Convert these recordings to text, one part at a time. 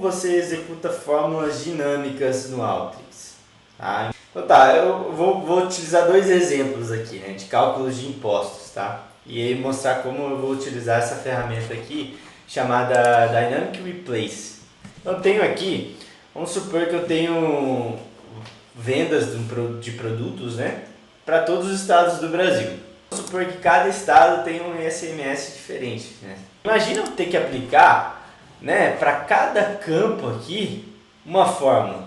você executa fórmulas dinâmicas no Alteryx. Tá? Então tá, eu vou utilizar dois exemplos aqui, né, de cálculos de impostos, tá? E aí mostrar como eu vou utilizar essa ferramenta aqui, chamada Dynamic Replace. Então eu tenho aqui, vamos supor que eu tenho vendas de produtos, né, para todos os estados do Brasil. Vamos supor que cada estado tem um ICMS diferente, né? Imagina eu ter que aplicar, né, para cada campo aqui uma fórmula.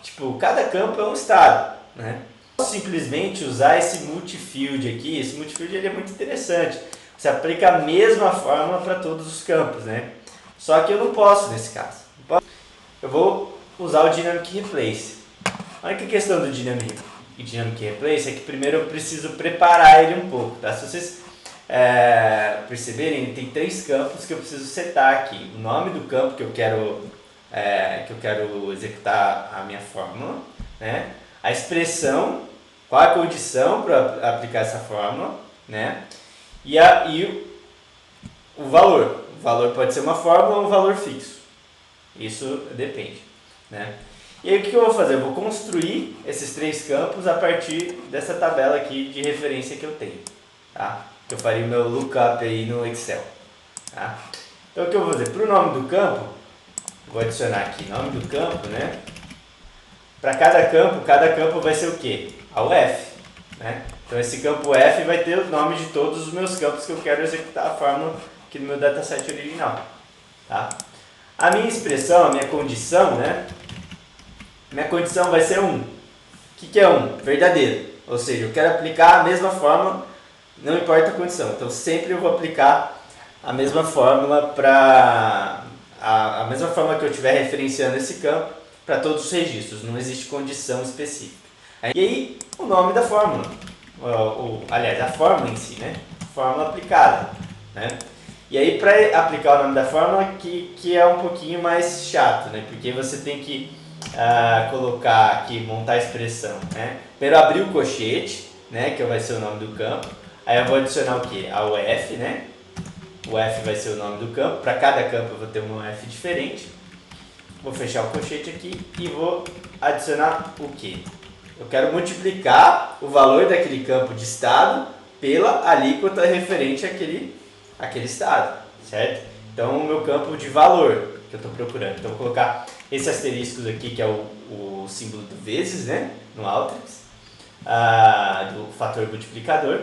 Tipo, cada campo é um estado, né? Posso simplesmente usar esse multifield aqui. Esse multifield ele é muito interessante. Você aplica a mesma fórmula para todos os campos, né? Só que eu não posso nesse caso. Eu vou usar o Dynamic Replace. A única questão do Dynamic Replace é que primeiro eu preciso preparar ele um pouco, tá? Se vocês perceberem, tem três campos que eu preciso setar aqui. O nome do campo que eu quero executar a minha fórmula, né? A expressão, qual a condição para aplicar essa fórmula, né? E o valor. O valor pode ser uma fórmula ou um valor fixo. Isso depende, né? E aí o que eu vou fazer? Eu vou construir esses três campos a partir dessa tabela aqui de referência que eu tenho, tá? Eu faria o meu lookup aí no Excel, tá? Então o que eu vou fazer? Para o nome do campo, vou adicionar aqui nome do campo, né? Para cada campo vai ser o quê? A UF, né? Então esse campo F vai ter o nome de todos os meus campos que eu quero executar a fórmula aqui no meu dataset original, tá? A minha expressão, a minha condição, né? Minha condição vai ser 1. O que é 1? Verdadeiro. Ou seja, eu quero aplicar a mesma fórmula, não importa a condição. Então sempre eu vou aplicar a mesma fórmula para a mesma forma que eu estiver referenciando esse campo para todos os registros, não existe condição específica. E aí, o nome da fórmula, aliás, a fórmula em si, né? Fórmula aplicada, né? E aí, para aplicar o nome da fórmula, que é um pouquinho mais chato, né? Porque você tem que colocar aqui, montar a expressão, né? Primeiro abrir o colchete, né? Que vai ser o nome do campo. Aí eu vou adicionar o que? A UF, né? O F vai ser o nome do campo. Para cada campo eu vou ter um F diferente. Vou fechar o colchete aqui e vou adicionar o que? Eu quero multiplicar o valor daquele campo de estado pela alíquota referente àquele estado, certo? Então o meu campo de valor que eu estou procurando. Então eu vou colocar esse asterisco aqui que é o símbolo do vezes, né? No Alteryx, do fator multiplicador,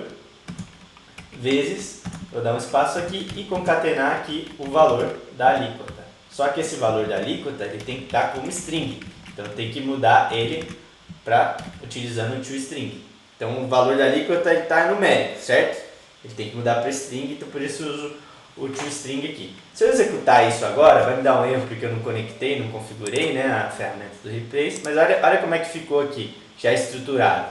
vezes, vou dar um espaço aqui e concatenar aqui o valor da alíquota. Só que esse valor da alíquota ele tem que estar como string, então tem que mudar ele utilizando o toString. Então o valor da alíquota está numérico, certo? Ele tem que mudar para string, então por isso eu uso o toString aqui. Se eu executar isso agora, vai me dar um erro porque eu não conectei, não configurei, né, a ferramenta do Replace, mas olha como é que ficou aqui, já estruturado,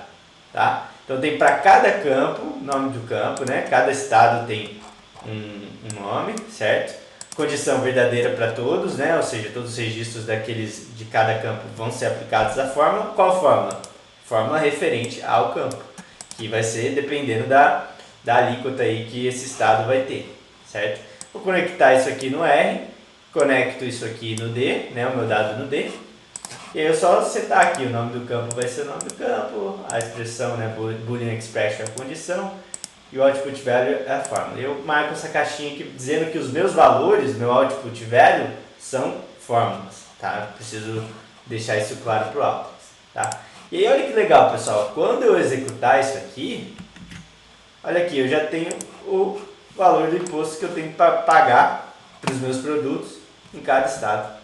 tá? Então tem para cada campo, nome do campo, né? Cada estado tem um nome, certo? Condição verdadeira para todos, né? Ou seja, todos os registros de cada campo vão ser aplicados à fórmula. Qual fórmula? Fórmula referente ao campo, que vai ser dependendo da alíquota aí que esse estado vai ter, certo? Vou conectar isso aqui no R, conecto isso aqui no D, né? O meu dado no D. E aí eu só setar aqui, o nome do campo vai ser o nome do campo, a expressão, né, Boolean Expression é a condição, e o output value é a fórmula. Eu marco essa caixinha aqui dizendo que os meus valores, meu output value, são fórmulas, tá? Eu preciso deixar isso claro para o Alteryx, tá? E aí olha que legal, pessoal, quando eu executar isso aqui, olha aqui, eu já tenho o valor do imposto que eu tenho para pagar para os meus produtos em cada estado.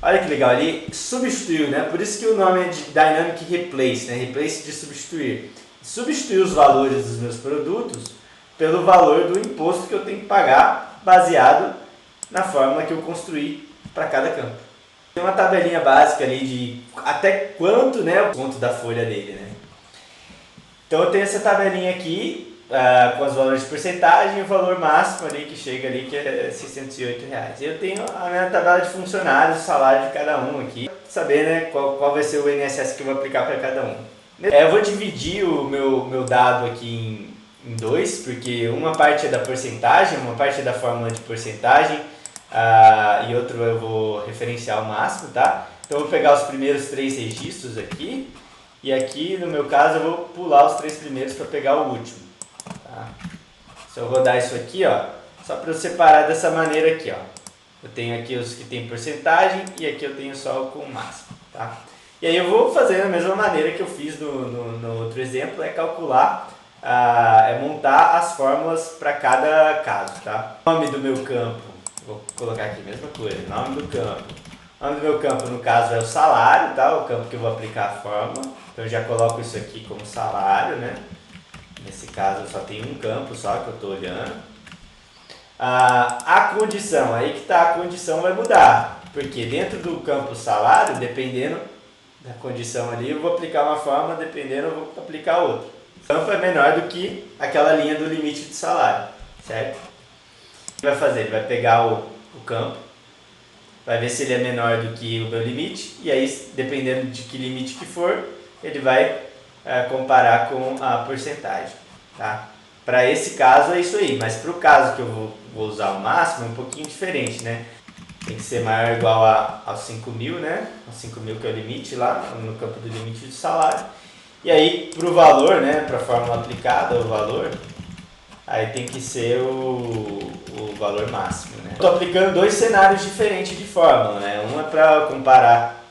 Olha que legal, ele substituiu, né? Por isso que o nome é de Dynamic Replace, né? Replace de substituir. Substituiu os valores dos meus produtos pelo valor do imposto que eu tenho que pagar baseado na fórmula que eu construí para cada campo. Tem uma tabelinha básica ali de até quanto, né, o ponto da folha dele, né? Então eu tenho essa tabelinha aqui com os valores de porcentagem e o valor máximo ali que chega ali que é R$608. Eu tenho a minha tabela de funcionários, o salário de cada um aqui, saber, né, qual vai ser o INSS que eu vou aplicar para cada um. Eu vou dividir o meu dado aqui em dois, porque uma parte é da porcentagem, uma parte é da fórmula de porcentagem, e outro eu vou referenciar o máximo, tá? Então eu vou pegar os primeiros 3 registros aqui, e aqui no meu caso eu vou pular os 3 primeiros para pegar o último. Tá? Se eu rodar isso aqui, ó, só para eu separar dessa maneira aqui, ó. Eu tenho aqui os que tem porcentagem e aqui eu tenho só o com máximo, tá? E aí eu vou fazer da mesma maneira que eu fiz no outro exemplo, é calcular, é montar as fórmulas para cada caso, tá? Nome do meu campo, vou colocar aqui a mesma coisa, nome do campo. O nome do meu campo, no caso, é o salário, tá? O campo que eu vou aplicar a fórmula. Então eu já coloco isso aqui como salário, né? Nesse caso eu só tenho um campo só que eu estou olhando. A condição, aí que tá, a condição vai mudar. Porque dentro do campo salário, dependendo da condição ali, eu vou aplicar uma forma, dependendo eu vou aplicar outra. O campo é menor do que aquela linha do limite de salário, certo? O que ele vai fazer? Ele vai pegar o campo, vai ver se ele é menor do que o meu limite, e aí, dependendo de que limite que for, ele vai comparar com a porcentagem, tá? Para esse caso é isso aí, mas para o caso que eu vou usar o máximo é um pouquinho diferente, né? Tem que ser maior ou igual aos 5.000, né? Aos 5.000 que é o limite lá, no campo do limite de salário. E aí, para o valor, né? Para a fórmula aplicada, o valor, aí tem que ser o valor máximo, né? Estou aplicando 2 cenários diferentes de fórmula, né? Um é para comparar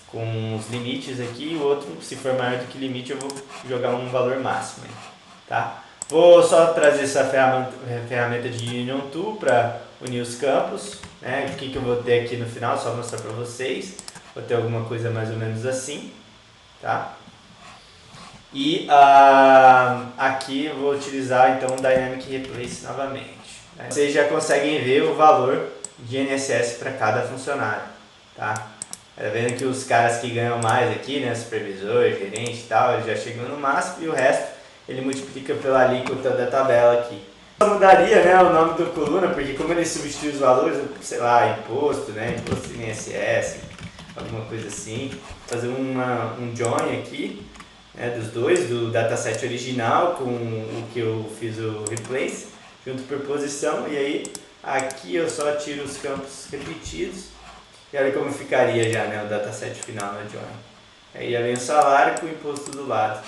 com os limites aqui, o outro, se for maior do que limite, eu vou jogar um valor máximo, tá? Vou só trazer essa ferramenta de Union Tool para unir os campos, né? O que eu vou ter aqui no final, só mostrar para vocês. Vou ter alguma coisa mais ou menos assim, tá? E aqui eu vou utilizar então o Dynamic Replace novamente, né? Vocês já conseguem ver o valor de INSS para cada funcionário, tá? Tá vendo que os caras que ganham mais aqui, né, supervisor, gerente e tal, eles já chegam no máximo, e o resto ele multiplica pela alíquota da tabela aqui. Eu mudaria, né, o nome da coluna, porque como ele substitui os valores, sei lá, imposto, né, imposto de INSS, alguma coisa assim. Fazer um join aqui, né, dos dois, do dataset original com o que eu fiz o replace, junto por posição, e aí aqui eu só tiro os campos repetidos. E olha como ficaria já, né, o dataset final na join. Aí já vem o salário com o imposto do lado.